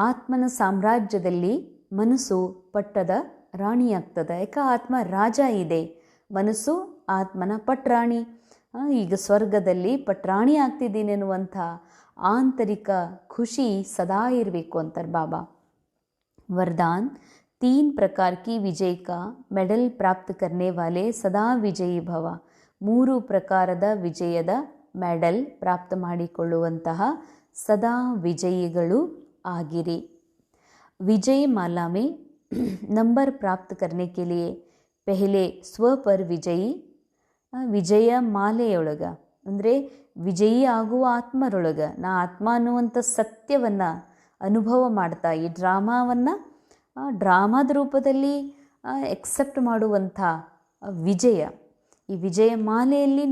ಆತ್ಮನ ಸಾಮ್ರಾಜ್ಯದಲ್ಲಿ ಮನಸ್ಸು ಪಟ್ಟದ ರಾಣಿ ಆಗ್ತದೆ. ಯಾಕೆ? ಆತ್ಮ ರಾಜ ಇದೆ, ಮನಸ್ಸು ಆತ್ಮನ ಪಟ್ರಾಣಿ. ಈಗ ಸ್ವರ್ಗದಲ್ಲಿ ಪಟ್ರಾಣಿ ಆಗ್ತಿದ್ದೀನಿ ಅನ್ನುವಂಥ ಆಂತರಿಕ ಖುಷಿ ಸದಾ ಇರಬೇಕು ಅಂತಾರೆ ಬಾಬಾ. वरदान 3 प्रकार की विजय का मेडल प्राप्त करने वाले सदा विजयी भव. 3 ಪ್ರಕಾರದ ವಿಜಯದ ಮೆಡಲ್ ಪ್ರಾಪ್ತ ಮಾಡಿಕೊಳ್ಳುವಂತಹ ಸದಾ ವಿಜಯಿಗಳು ಆಗಿರಿ. विजय माला में नंबर प्राप्त करने के लिए पहले स्व पर विजयी, ವಿಜಯ ಮಾಲೆಯೊಳಗ ಅಂದರೆ ವಿಜಯಿ ಆಗುವ ಆತ್ಮರೊಳಗ ನಾ ಆತ್ಮ ಅನ್ನುವಂಥ ಸತ್ಯವನ್ನು ಅನುಭವ ಮಾಡ್ತಾ ಈ ಡ್ರಾಮಾದ ರೂಪದಲ್ಲಿ ಎಕ್ಸೆಪ್ಟ್ ಮಾಡುವಂಥ ವಿಜಯ, ಈ ವಿಜಯ ಮಾಲೆಯಲ್ಲಿ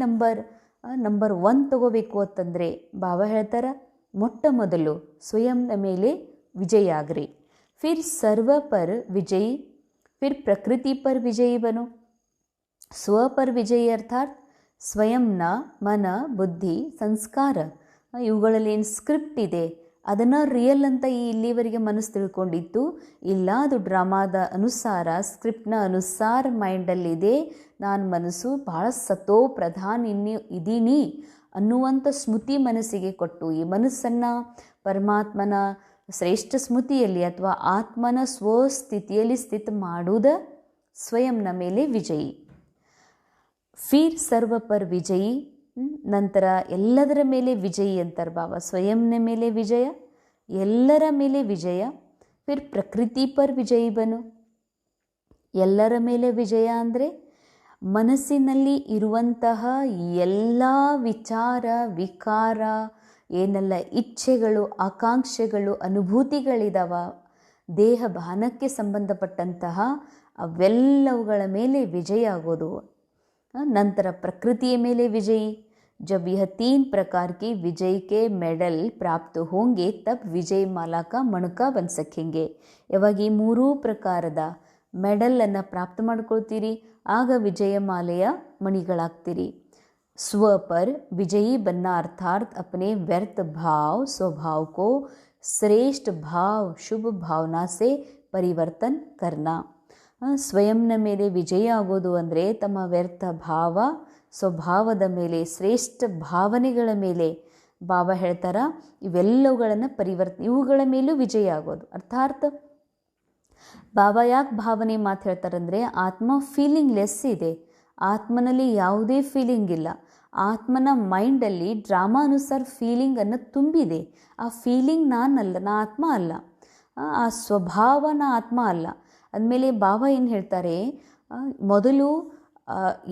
ನಂಬರ್ 1 ತಗೋಬೇಕು ಅಂತಂದರೆ ಬಾಬಾ ಹೇಳ್ತಾರೆ, ಮೊಟ್ಟ ಮೊದಲು ಸ್ವಯಂನ ಮೇಲೆ ವಿಜಯ ಆಗ್ರಿ. ಫಿರ್ ಸರ್ವ ಪರ್ ವಿಜಯಿ, ಫಿರ್ ಪ್ರಕೃತಿ ಪರ್ ವಿಜಯಿ ಬನೋ. ಸ್ವ ಪರ್ ವಿಜಯಿ ಅರ್ಥಾತ್ ಸ್ವಯಂನ ಮನ, ಬುದ್ಧಿ, ಸಂಸ್ಕಾರ ಇವುಗಳಲ್ಲಿ ಏನು ಸ್ಕ್ರಿಪ್ಟ್ ಇದೆ ಅದನ್ನು ರಿಯಲ್ ಅಂತ ಇಲ್ಲಿವರೆಗೆ ಮನಸ್ಸು ತಿಳ್ಕೊಂಡಿತ್ತು. ಇಲ್ಲ, ಅದು ಡ್ರಾಮಾದ ಅನುಸಾರ, ಸ್ಕ್ರಿಪ್ಟ್ನ ಅನುಸಾರ ಮೈಂಡಲ್ಲಿದೆ. ನಾನು ಮನಸ್ಸು ಭಾಳ ಸತೋ ಪ್ರಧಾನ ಇದ್ದೀನಿ ಅನ್ನುವಂಥ ಸ್ಮೃತಿ ಮನಸ್ಸಿಗೆ ಕೊಟ್ಟು ಈ ಮನಸ್ಸನ್ನು ಪರಮಾತ್ಮನ ಶ್ರೇಷ್ಠ ಸ್ಮೃತಿಯಲ್ಲಿ ಅಥವಾ ಆತ್ಮನ ಸ್ವಸ್ಥಿತಿಯಲ್ಲಿ ಸ್ಥಿತ ಮಾಡುವುದ ಸ್ವಯಂನ ಮೇಲೆ ವಿಜಯಿ. ಫೀರ್ ಸರ್ವ ಪರ್ ವಿಜಯಿ, ನಂತರ ಎಲ್ಲದರ ಮೇಲೆ ವಿಜಯಿ ಅಂತಾರೆ ಬಾಬಾ. ಸ್ವಯಂನ ಮೇಲೆ ವಿಜಯ, ಎಲ್ಲರ ಮೇಲೆ ವಿಜಯ. ಫಿರ್ ಪ್ರಕೃತಿ ಪರ್ ವಿಜಯಿ ಬನು, ಎಲ್ಲರ ಮೇಲೆ ವಿಜಯ ಅಂದರೆ ಮನಸ್ಸಿನಲ್ಲಿ ಇರುವಂತಹ ಎಲ್ಲ ವಿಚಾರ ವಿಕಾರ ಏನೆಲ್ಲ ಇಚ್ಛೆಗಳು, ಆಕಾಂಕ್ಷೆಗಳು, ಅನುಭೂತಿಗಳಿದಾವ ದೇಹ ಭಾನಕ್ಕೆ ಸಂಬಂಧಪಟ್ಟಂತಹ ಅವೆಲ್ಲವುಗಳ ಮೇಲೆ ವಿಜಯ ಆಗೋದು. ನಂತರ ಪ್ರಕೃತಿಯ ಮೇಲೆ ವಿಜಯಿ. जब यह 3 प्रकार की विजय के मेडल प्राप्त होंगे तब विजय माला का मणका बन सकेंगे. ಯಾವಾಗ ಈ 3 ಪ್ರಕಾರದ ಮೆಡಲನ್ನು ಪ್ರಾಪ್ತ ಮಾಡ್ಕೊಳ್ತೀರಿ ಆಗ ವಿಜಯ ಮಾಲೆಯ ಮಣಿಗಳಾಗ್ತೀರಿ. स्व पर विजयी बनना अर्थात अपने व्यर्थ भाव स्वभाव को श्रेष्ठ भाव शुभ भावना से परिवर्तन करना. ಸ್ವಯಂನ ಮೇಲೆ ವಿಜಯ ಆಗೋದು ಅಂದರೆ ತಮ್ಮ ವ್ಯರ್ಥ ಭಾವ ಸ್ವಭಾವದ ಮೇಲೆ ಶ್ರೇಷ್ಠ ಭಾವನೆಗಳ ಮೇಲೆ ಬಾಬಾ ಹೇಳ್ತಾರ ಇವೆಲ್ಲವುಗಳನ್ನು ಇವುಗಳ ಮೇಲೂ ವಿಜಯ ಆಗೋದು. ಅರ್ಥಾತ್ ಬಾಬಾ ಯಾಕೆ ಭಾವನೆ ಮಾತು ಹೇಳ್ತಾರಂದರೆ ಆತ್ಮ ಫೀಲಿಂಗ್ ಲೆಸ್ ಇದೆ, ಆತ್ಮನಲ್ಲಿ ಯಾವುದೇ ಫೀಲಿಂಗ್ ಇಲ್ಲ. ಆತ್ಮನ ಮೈಂಡಲ್ಲಿ ಡ್ರಾಮಾ ಅನುಸಾರ ಫೀಲಿಂಗನ್ನು ತುಂಬಿದೆ. ಆ ಫೀಲಿಂಗ್ ನಾನಲ್ಲ, ನಾ ಆತ್ಮ ಅಲ್ಲ, ಆ ಸ್ವಭಾವ ನಾ ಆತ್ಮ ಅಲ್ಲ. ಅಂದಮೇಲೆ ಬಾಬಾ ಏನು ಹೇಳ್ತಾರೆ, ಮೊದಲು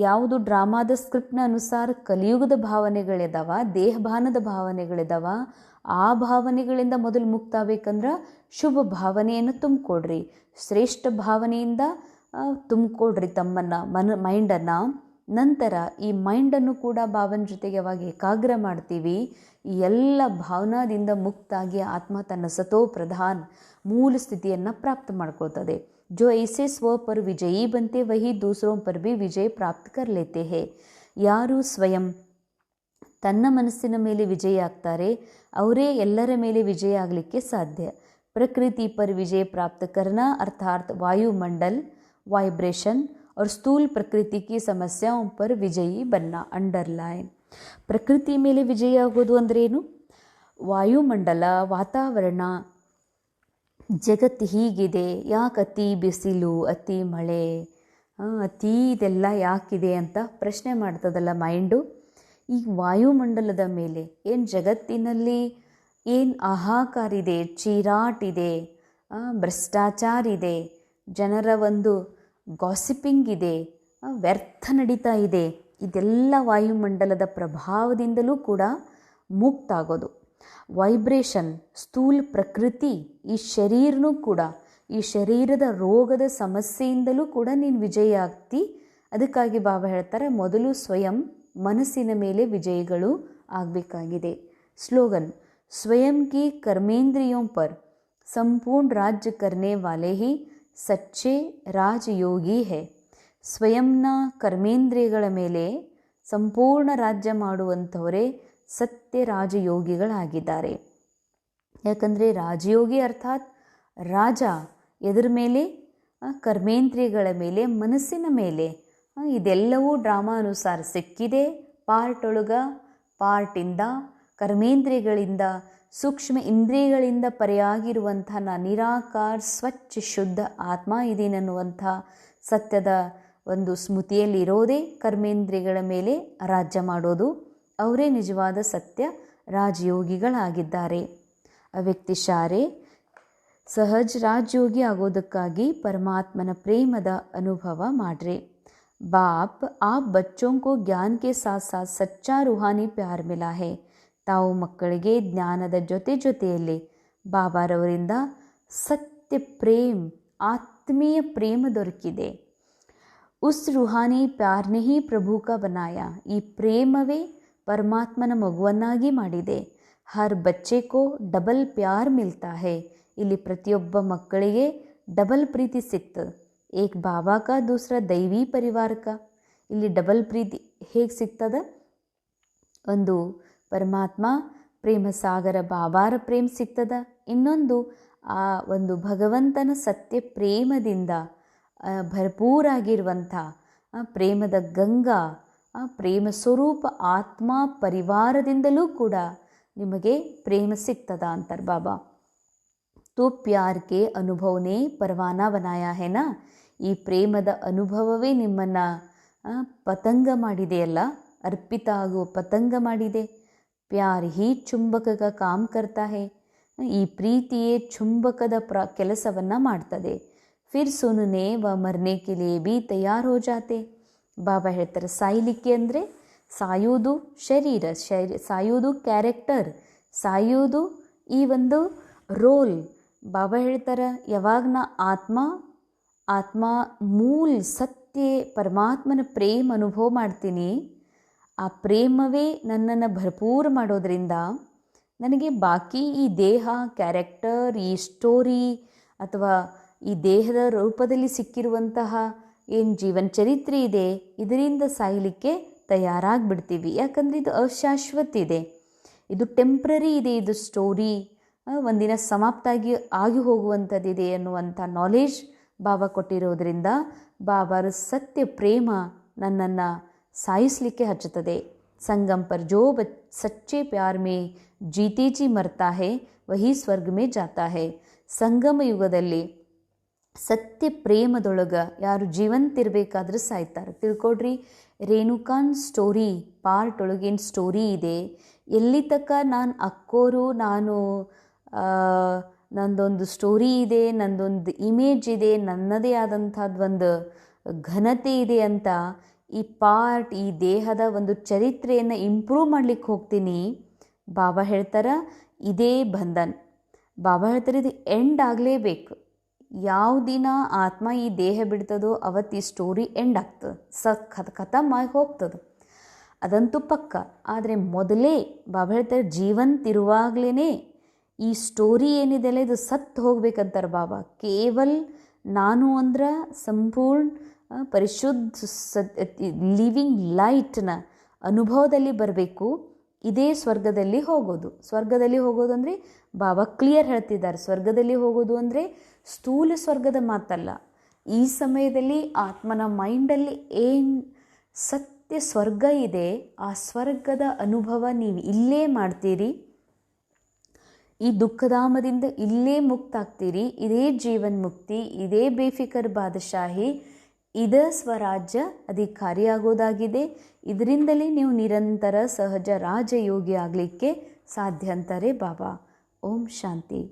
ಯಾವುದು ಡ್ರಾಮಾದ ಸ್ಕ್ರಿಪ್ಟ್ನ ಅನುಸಾರ ಕಲಿಯುಗದ ಭಾವನೆಗಳಿದಾವ, ದೇಹಭಾನದ ಭಾವನೆಗಳಿದಾವ, ಆ ಭಾವನೆಗಳಿಂದ ಮೊದಲು ಮುಕ್ತ ಆಗಬೇಕಂದ್ರೆ ಶುಭ ಭಾವನೆಯನ್ನು ತುಂಬಿಕೊಡ್ರಿ, ಶ್ರೇಷ್ಠ ಭಾವನೆಯಿಂದ ತುಂಬಿಕೊಡ್ರಿ ತಮ್ಮನ್ನು ಮೈಂಡನ್ನು. ನಂತರ ಈ ಮೈಂಡನ್ನು ಕೂಡ ಬಾಬನ ಜೊತೆಗೆ ಯಾವಾಗ ಏಕಾಗ್ರ ಮಾಡ್ತೀವಿ ಈ ಎಲ್ಲ ಭಾವನಾದಿಂದ ಮುಕ್ತಾಗಿ ಆತ್ಮ ತನ್ನ ಸತೋ ಪ್ರಧಾನ್ ಮೂಲ ಸ್ಥಿತಿಯನ್ನು ಪ್ರಾಪ್ತ ಮಾಡ್ಕೊಳ್ತದೆ. जो ऐसे स्व पर विजयी बनते वही दूसरों पर भी विजय प्राप्त कर लेते हैं. ಯಾರು ಸ್ವಯಂ ತನ್ನ ಮನಸ್ಸಿನ ಮೇಲೆ ವಿಜಯ ಆಗ್ತಾರೆ ಅವರೇ ಎಲ್ಲರ ಮೇಲೆ ವಿಜಯ ಆಗಲಿಕ್ಕೆ ಸಾಧ್ಯ. प्रकृति पर विजय प्राप्त करना अर्थात वायुमंडल वाइब्रेशन और स्थूल प्रकृति की समस्याओं पर विजयी बनना. अंडरलाइन. ಪ್ರಕೃತಿ ಮೇಲೆ ವಿಜಯ ಆಗೋದು ಅಂದ್ರೇನು? ವಾಯುಮಂಡಲ, ವಾತಾವರಣ, ಜಗತ್ತು ಹೀಗಿದೆ, ಯಾಕೆ ಅತಿ ಬಿಸಿಲು, ಅತಿ ಮಳೆ, ಅತಿ ಇದೆಲ್ಲ ಯಾಕಿದೆ ಅಂತ ಪ್ರಶ್ನೆ ಮಾಡ್ತದಲ್ಲ ಮೈಂಡು. ಈ ವಾಯುಮಂಡಲದ ಮೇಲೆ ಏನು ಜಗತ್ತಿನಲ್ಲಿ ಏನು ಹಾಹಾಕಾರ ಇದೆ, ಚೀರಾಟಿದೆ, ಭ್ರಷ್ಟಾಚಾರ ಇದೆ, ಜನರ ಒಂದು ಗಾಸಿಪಿಂಗ್ ಇದೆ, ವ್ಯರ್ಥ ನಡೀತಾ ಇದೆ, ಇದೆಲ್ಲ ವಾಯುಮಂಡಲದ ಪ್ರಭಾವದಿಂದಲೂ ಕೂಡ ಮುಕ್ತ ಆಗೋದು. ವೈಬ್ರೇಷನ್, ಸ್ಥೂಲ ಪ್ರಕೃತಿ, ಈ ಶರೀರನೂ ಕೂಡ, ಈ ಶರೀರದ ರೋಗದ ಸಮಸ್ಯೆಯಿಂದಲೂ ಕೂಡ ನೀನು ವಿಜಯ ಆಗ್ತಿ. ಅದಕ್ಕಾಗಿ ಬಾಬಾ ಹೇಳ್ತಾರೆ, ಮೊದಲು ಸ್ವಯಂ ಮನಸ್ಸಿನ ಮೇಲೆ ವಿಜಯಿಗಳು ಆಗಬೇಕಾಗಿದೆ. ಸ್ಲೋಗನ್, ಸ್ವಯಂ ಕಿ ಕರ್ಮೇಂದ್ರಿಯೋಂ ಪರ್ ಸಂಪೂರ್ಣ ರಾಜ್ಯ ಕರ್ನೆ ವಾಲೆ ಹಿ ಸಚ್ಚೆ ರಾಜಯೋಗಿ ಹೇ. ಸ್ವಯಂನ ಕರ್ಮೇಂದ್ರಿಯಗಳ ಮೇಲೆ ಸಂಪೂರ್ಣ ರಾಜ್ಯ ಮಾಡುವಂಥವರೇ ಸತ್ಯ ರಾಜಯೋಗಿಗಳಾಗಿದ್ದಾರೆ. ಯಾಕಂದರೆ ರಾಜಯೋಗಿ ಅರ್ಥಾತ್ ರಾಜ ಎದರ ಮೇಲೆ? ಕರ್ಮೇಂದ್ರಿಯಗಳ ಮೇಲೆ, ಮನಸ್ಸಿನ ಮೇಲೆ. ಇದೆಲ್ಲವೂ ಡ್ರಾಮಾ ಅನುಸಾರ ಸಿಕ್ಕಿದೆ. ಪಾರ್ಟಿಂದ, ಕರ್ಮೇಂದ್ರಿಯಗಳಿಂದ, ಸೂಕ್ಷ್ಮ ಇಂದ್ರಿಯಗಳಿಂದ ಪರೆಯಾಗಿರುವಂಥ ನಿರಾಕಾರ ಸ್ವಚ್ಛ ಶುದ್ಧ ಆತ್ಮ ಇದೀನನ್ನುವಂಥ ಸತ್ಯದ ಒಂದು ಸ್ಮೃತಿಯಲ್ಲಿ ಇರೋದೇ ಕರ್ಮೇಂದ್ರಿಯಗಳ ಮೇಲೆ ರಾಜ್ಯ ಮಾಡೋದು. ಅವರೇ ನಿಜವಾದ ಸತ್ಯ ರಾಜಯೋಗಿಗಳಾಗಿದ್ದಾರೆ. ಅವ್ಯಕ್ತಿಶಾರೆ ಸಹಜ ರಾಜಯೋಗಿ ಆಗೋದಕ್ಕಾಗಿ ಪರಮಾತ್ಮನ ಪ್ರೇಮದ ಅನುಭವ ಮಾಡ್ರಿ. ಬಾಪ್ आप बच्चों को ज्ञान के साथ साथ सच्चा रूहानी प्यार मिला है. ತಾವು ಮಕ್ಕಳಿಗೆ ಜ್ಞಾನದ ಜೊತೆಯಲ್ಲಿ ಬಾಬಾರವರಿಂದ ಸತ್ಯ ಪ್ರೇಮ್, ಆತ್ಮೀಯ ಪ್ರೇಮ ದೊರಕಿದೆ. ಉಸ್ ರೂಹಾನಿ ಪ್ಯಾರ್ನೆ ಹಿ ಪ್ರಭು ಕಾ ಬನಾಯ. ಈ ಪ್ರೇಮವೇ ಪರಮಾತ್ಮನ ಮಗುವನ್ನಾಗಿ ಮಾಡಿದೆ. ಹರ್ ಬಚ್ಚೆ ಕೋ ಡಬಲ್ ಪ್ಯಾರ್ ಮಿಲ್ತಾ ಹೇ. ಇಲ್ಲಿ ಪ್ರತಿಯೊಬ್ಬ ಮಕ್ಕಳಿಗೆ ಡಬಲ್ ಪ್ರೀತಿ ಸಿಗ್ತದೆ. ಏಕ್ ಬಾಬಾ ಕಾ ದೂಸರ ದೈವಿ ಪರಿವಾರ ಕಾ. ಇಲ್ಲಿ ಡಬಲ್ ಪ್ರೀತಿ ಹೇಗೆ ಸಿಗ್ತದ? ಒಂದು ಪರಮಾತ್ಮ ಪ್ರೇಮ ಸಾಗರ ಬಾಬಾರ ಪ್ರೇಮ ಸಿಗ್ತದ, ಇನ್ನೊಂದು ಆ ಒಂದು ಭಗವಂತನ ಸತ್ಯ ಪ್ರೇಮದಿಂದ ಭರಪೂರಾಗಿರುವಂಥ ಪ್ರೇಮದ ಗಂಗಾ, ಪ್ರೇಮ ಸ್ವರೂಪ ಆತ್ಮ ಪರಿವಾರದಿಂದಲೂ ಕೂಡ ನಿಮಗೆ ಪ್ರೇಮ ಸಿಗ್ತದ ಅಂತಾರೆ ಬಾಬಾ. ತೋ ಪ್ಯಾರ್ ಕೆ ಅನುಭವನೇ ಪರವಾನ ಬನಾಯ ಹೇನಾ. ಈ ಪ್ರೇಮದ ಅನುಭವವೇ ನಿಮ್ಮನ್ನು ಪತಂಗ ಮಾಡಿದೆಯಲ್ಲ, ಅರ್ಪಿತ ಆಗುವ ಪತಂಗ ಮಾಡಿದೆ. ಪ್ಯಾರ್ ಹಿ ಚುಂಬಕ ಕಾಮ್ ಕರ್ತಾ ಹೇ. ಈ ಪ್ರೀತಿಯೇ ಚುಂಬಕದ ಕೆಲಸವನ್ನು ಮಾಡ್ತದೆ. ಫಿರ್ ಸುನನೆ ವ ಮರ್ನೆ ಕೆ ಲಿಯೇ ಬಿ ತಯಾರ್ ಹೋ ಜಾತೆ. ಬಾಬಾ ಹೇಳ್ತಾರೆ, ಸಾಯಲಿಕ್ಕೆ ಅಂದರೆ ಸಾಯೋದು ಶರೀರ, ಸಾಯೋದು ಕ್ಯಾರೆಕ್ಟರ್, ಸಾಯೋದು ಈ ಒಂದು ರೋಲ್. ಬಾಬಾ ಹೇಳ್ತಾರೆ, ಯಾವಾಗ ನಾ ಆತ್ಮ ಮೂಲ ಸತ್ಯ ಪರಮಾತ್ಮನ ಪ್ರೇಮ ಅನುಭವ ಮಾಡ್ತೀನಿ, ಆ ಪ್ರೇಮವೇ ನನ್ನನ್ನು ಭರಪೂರ ಮಾಡೋದ್ರಿಂದ ನನಗೆ ಬಾಕಿ ಈ ದೇಹ, ಕ್ಯಾರೆಕ್ಟರ್, ಈ ಸ್ಟೋರಿ ಅಥವಾ ಈ ದೇಹದ ರೂಪದಲ್ಲಿ ಸಿಕ್ಕಿರುವಂತಹ ಏನು ಜೀವನ ಚರಿತ್ರೆ ಇದೆ, ಇದರಿಂದ ಸಾಯಲಿಕ್ಕೆ ತಯಾರಾಗಿಬಿಡ್ತೀವಿ. ಯಾಕಂದರೆ ಇದು ಅಶಾಶ್ವತ ಇದೆ, ಇದು ಟೆಂಪ್ರರಿ ಇದೆ, ಇದು ಸ್ಟೋರಿ ಒಂದಿನ ಸಮಾಪ್ತ ಆಗಿ ಹೋಗುವಂಥದ್ದಿದೆ ಅನ್ನುವಂಥ ನಾಲೆಜ್ ಬಾಬಾ ಕೊಟ್ಟಿರೋದ್ರಿಂದ ಬಾಬಾರ ಸತ್ಯ ಪ್ರೇಮ ನನ್ನನ್ನು ಸಾಯಿಸಲಿಕ್ಕೆ ಹಚ್ಚುತ್ತದೆ. ಸಂಗಮ್ ಪರ್ ಜೋ ಸಚ್ಚೆ ಪ್ಯಾರ್ ಮೇ ಜೀತೆ ಜಿ ಮರ್ತಾ ಹೇ ವಹಿ ಸ್ವರ್ಗ ಮೇ ಜಾತಾ ಹೇ. ಸಂಗಮ ಯುಗದಲ್ಲಿ ಸತ್ಯ ಪ್ರೇಮದೊಳಗೆ ಯಾರು ಜೀವಂತಿರಬೇಕಾದ್ರೆ ಸಾಯ್ತಾರೆ. ತಿಳ್ಕೊಡ್ರಿ, ರೇಣುಕಾನ್ ಸ್ಟೋರಿ ಪಾರ್ಟ್ ಒಳಗೇನು ಸ್ಟೋರಿ ಇದೆ, ಎಲ್ಲಿ ತನಕ ನಾನು ಅಕ್ಕೋರು, ನಂದೊಂದು ಸ್ಟೋರಿ ಇದೆ, ನಂದೊಂದು ಇಮೇಜ್ ಇದೆ, ನನ್ನದೇ ಆದಂಥದ್ದು ಒಂದು ಘನತೆ ಇದೆ ಅಂತ ಈ ಪಾರ್ಟ್, ಈ ದೇಹದ ಒಂದು ಚರಿತ್ರೆಯನ್ನು ಇಂಪ್ರೂವ್ ಮಾಡಲಿಕ್ಕೆ ಹೋಗ್ತೀನಿ. ಬಾಬಾ ಹೇಳ್ತಾರೆ ಇದೇ ಬಂಧನ್. ಬಾಬಾ ಹೇಳ್ತಾರೆ ಇದು ಎಂಡ್ ಆಗಲೇಬೇಕು. ಯಾವ ದಿನ ಆತ್ಮ ಈ ದೇಹ ಬಿಡ್ತದೋ ಅವತ್ತು ಈ ಸ್ಟೋರಿ ಎಂಡ್ ಆಗ್ತದೆ, ಖತಮ್ ಆಗಿ ಹೋಗ್ತದೆ, ಅದಂತೂ ಪಕ್ಕ. ಆದರೆ ಮೊದಲೇ ಬಾಬಾ ಹೇಳ್ತಾರೆ ಜೀವಂತಿರುವಾಗಲೇ ಈ ಸ್ಟೋರಿ ಏನಿದೆಯಲ್ಲ ಇದು ಸತ್ತು ಹೋಗ್ಬೇಕಂತಾರೆ ಬಾಬಾ. ಕೇವಲ್ ನಾನು ಅಂದ್ರೆ ಸಂಪೂರ್ಣ ಪರಿಶುದ್ಧ ಲಿವಿಂಗ್ ಲೈಟ್ನ ಅನುಭವದಲ್ಲಿ ಬರಬೇಕು. ಇದೇ ಸ್ವರ್ಗದಲ್ಲಿ ಹೋಗೋದು. ಸ್ವರ್ಗದಲ್ಲಿ ಹೋಗೋದು ಅಂದರೆ ಬಾಬಾ ಕ್ಲಿಯರ್ ಹೇಳ್ತಿದ್ದಾರೆ, ಸ್ವರ್ಗದಲ್ಲಿ ಹೋಗೋದು ಅಂದರೆ ಸ್ಥೂಲ ಸ್ವರ್ಗದ ಮಾತಲ್ಲ. ಈ ಸಮಯದಲ್ಲಿ ಆತ್ಮನ ಮೈಂಡಲ್ಲಿ ಏನು ಸತ್ಯ ಮತ್ತೆ ಸ್ವರ್ಗ ಇದೆ, ಆ ಸ್ವರ್ಗದ ಅನುಭವ ನೀವು ಇಲ್ಲೇ ಮಾಡ್ತೀರಿ, ಈ ದುಃಖಧಾಮದಿಂದ ಇಲ್ಲೇ ಮುಕ್ತಾಗ್ತೀರಿ. ಇದೇ ಜೀವನ್ ಮುಕ್ತಿ, ಇದೇ ಬೇಫಿಕರ್ ಬಾದಶಾಹಿ, ಇದೇ ಸ್ವರಾಜ್ಯ ಅಧಿಕಾರಿಯಾಗೋದಾಗಿದೆ. ಇದರಿಂದಲೇ ನೀವು ನಿರಂತರ ಸಹಜ ರಾಜಯೋಗಿ ಆಗಲಿಕ್ಕೆ ಸಾಧ್ಯ ಅಂತಾರೆ ಬಾಬಾ. ಓಂ ಶಾಂತಿ.